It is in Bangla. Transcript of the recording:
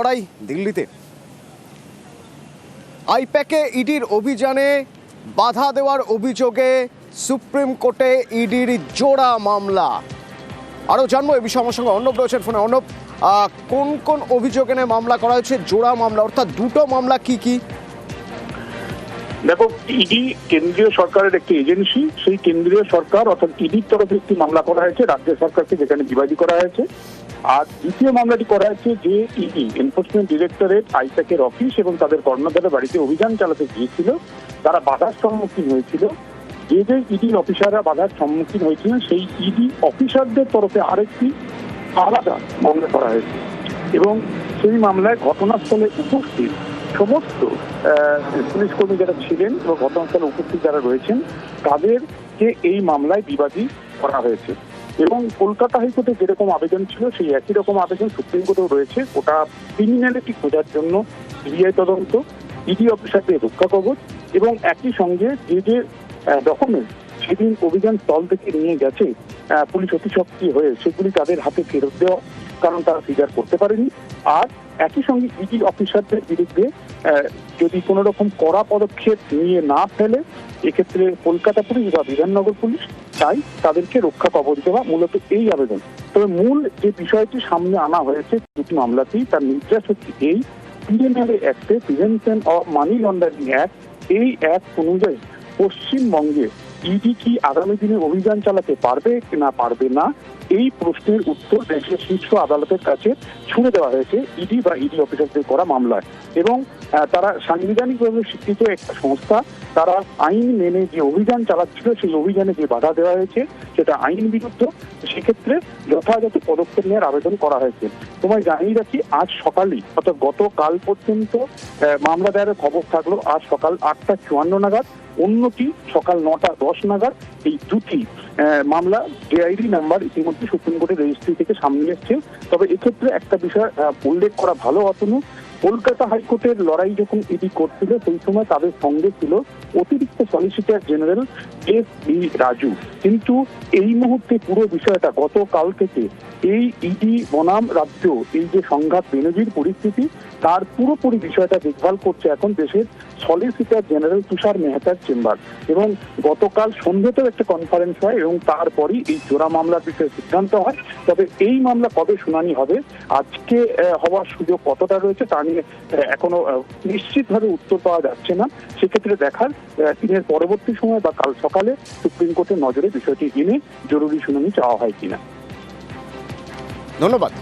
লড়াই দিল্লিতে আইপ্যাকে ইডির অভিযানে বাধা দেওয়ার অভিযোগে সুপ্রিম কোর্টে ইডির জোড়া মামলা। আরও জানবো এই বিষয়ে আমার সঙ্গে অর্ণব রয়েছেন ফোনে। অর্ণব, কোন কোন অভিযোগ এনে মামলা করা হয়েছে? জোড়া মামলা অর্থাৎ দুটো মামলা কি কি? দেখো, ইডি কেন্দ্রীয় সরকারের একটি এজেন্সি। সেই কেন্দ্রীয় সরকার অর্থাৎ ইডির তরফে একটি মামলা করা হয়েছে রাজ্য সরকারকে, যেখানে বিবাদী করা হয়েছে। আর দ্বিতীয় মামলাটি করা হয়েছে যে ইডি এনফোর্সমেন্ট ডিরেক্টরেট আইপ্যাকের অফিস এবং তাদের কর্ণধারের বাড়িতে অভিযান চালাতে গিয়েছিল, তারা বাধার সম্মুখীন হয়েছিল। যে যে ইডি অফিসাররা বাধার সম্মুখীন হয়েছিলেন সেই ইডি অফিসারদের তরফে আরেকটি আলাদা মামলা করা হয়েছে এবং সেই মামলায় ঘটনাস্থলে উপস্থিত সমস্ত পুলিশ কর্মী যারা ছিলেন এবং ঘটনাস্থলে উপস্থিত যারা রয়েছেন তাদেরকে এই মামলায় বিবাদী করা হয়েছে। এবং কলকাতা হাইকোর্টে যেরকম আবেদন ছিল সেই একই রকম আবেদন সুপ্রিম কোর্টেও রয়েছে। ওটা ক্রিমিনালিটি খোঁজার জন্য সিবিআই তদন্ত, ইডি অফিসারদের রক্ষা কবচ এবং একই সঙ্গে যে যে ডকুমেন্ট সেদিন অভিযান স্থল থেকে নিয়ে গেছে পুলিশ অতি সক্রিয় হয়ে সেগুলি তাদের হাতে ফেরত দেওয়া, কারণ তারা স্বীকার করতে পারেনি। আর একই সঙ্গে ইডি অফিসারদের বিরুদ্ধে যদি কোনো রকম কড়া পদক্ষেপ নিয়ে না ফেলে এক্ষেত্রে কলকাতা পুলিশ বা বিধাননগর পুলিশ চাই তাদেরকে রক্ষা কবচ দেওয়া, মূলত এই আবেদন। তবে মূল যে বিষয়টি সামনে আনা হয়েছে দুটি মামলাতেই, তার নির্দেশ হচ্ছে এই পিএনএল অ্যাক্টে, prevention of money laundering act, এই অ্যাক্ট অনুযায়ী পশ্চিমবঙ্গে ইডি কি আগামী দিনে অভিযান চালাতে পারবে না পারবে না, এই প্রশ্নের উত্তর দেশের শীর্ষ আদালতের কাছে ছুড়ে দেওয়া হয়েছে ইডি বা ইডি অফিসারদের করা মামলায়। এবং তারা সাংবিধানিকভাবে স্বীকৃত একটা সংস্থা, তারা আইন মেনে যে অভিযান চালাচ্ছিল সেই অভিযানে যে বাধা দেওয়া হয়েছে সেটা আইন বিরুদ্ধ, সেক্ষেত্রে যথাযথ পদক্ষেপ নেওয়ার আবেদন করা হয়েছে। তোমায় জানিয়ে রাখি, আজ সকালেই অর্থাৎ গতকাল পর্যন্ত মামলা দায়েরের খবর থাকলো আজ সকাল 8:54 নাগাদ, অন্যটি সকাল 9:10 নাগাদ। এই দুটি মামলা জেআইডি নাম্বার ইতিমধ্যে সুপ্রিম কোর্টের রেজিস্ট্রি থেকে সামনে এসছে। তবে এক্ষেত্রে একটা বিষয় উল্লেখ করা ভালো অতনু, কলকাতা হাইকোর্টের লড়াই যখন ইডি করছিল সেই সময় তাদের সঙ্গে ছিল অতিরিক্ত solicitor general S B Raju. কিন্তু এই মুহূর্তে পুরো বিষয়টা গতকাল থেকে এই ইডি বনাম রাজ্য এই যে সংঘাত বেনজির পরিস্থিতি, তার পুরোপুরি বিষয়টা দেখভাল করছে এখন দেশের সলিসিটর জেনারেল তুষার মেহতার চেম্বার। এবং গতকাল সন্ধ্যেতেও একটা কনফারেন্স হয় এবং তারপরই এই জোড়া মামলার বিষয়ে সিদ্ধান্ত হয়। তবে এই মামলা কবে শুনানি হবে, আজকে হওয়ার সুযোগ কতটা রয়েছে তা নিয়ে এখনো নিশ্চিতভাবে উত্তর পাওয়া যাচ্ছে না। সেক্ষেত্রে দেখার দিনের পরবর্তী সময় বা কাল সকালে সুপ্রিম কোর্টের নজরে বিষয়টি এনে জরুরি শুনানি চাওয়া হয় কিনা। ধন্যবাদ।